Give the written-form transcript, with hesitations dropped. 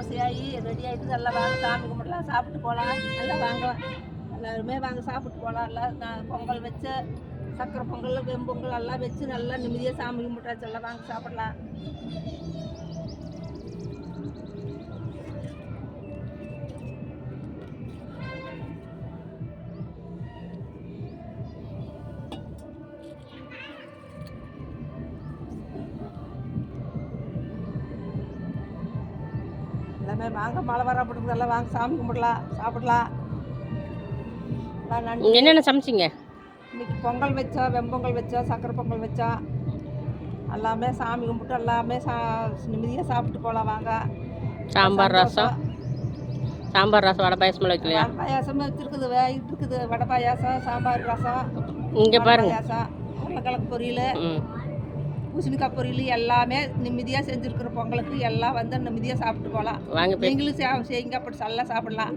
அரிசியாகி ready ஆகிட்டு நல்லா வாங்க சாமி கும்பிடலாம், சாப்பிட்டு போகலாம். நல்லா வாங்க, எல்லாருமே வாங்க சாப்பிட்டு போகலாம். எல்லாம் பொங்கல் வச்சு சக்கரை பொங்கல் வெம்பொங்கல் எல்லாம் வச்சு நல்லா நிம்மதியாக சாமி கும்பிட்டாச்சு. எல்லாம் வாங்க சாப்பிடலாம். எல்லாமே வாங்க, மழை வர போட்டுருக்கு. எல்லாம் வாங்க சாமி கும்பிடலாம், சாப்பிடலாம். என்னென்ன சமைச்சிங்க? இன்னைக்கு பொங்கல் வச்சோம், வெம்பொங்கல் வச்சோம், சக்கரை பொங்கல் வச்சோம். எல்லாமே சாமி கும்பிட்டு எல்லாமே நிம்மதியாக சாப்பிட்டு போகலாம் வாங்க. சாம்பார் ரசம், வடை பாயசம் வைக்கலையா? வடை பாயாசம் வச்சுருக்குது, வேகிட்டு இருக்குது. வடை பாயாசம், சாம்பார் ரசம், இங்கே பாருங்க, பாயாசம், உருளைக்கிழங்கு பொரியல், பூசணிக்காய் பொரியல் எல்லாமே நிம்மதியாக செஞ்சுருக்குற பொங்கலுக்கு. எல்லாம் வந்து நிம்மதியாக சாப்பிட்டு போகலாம். வாங்க நீங்களும் செய்யுங்க, அப்படி நல்லா சாப்பிடலாம்.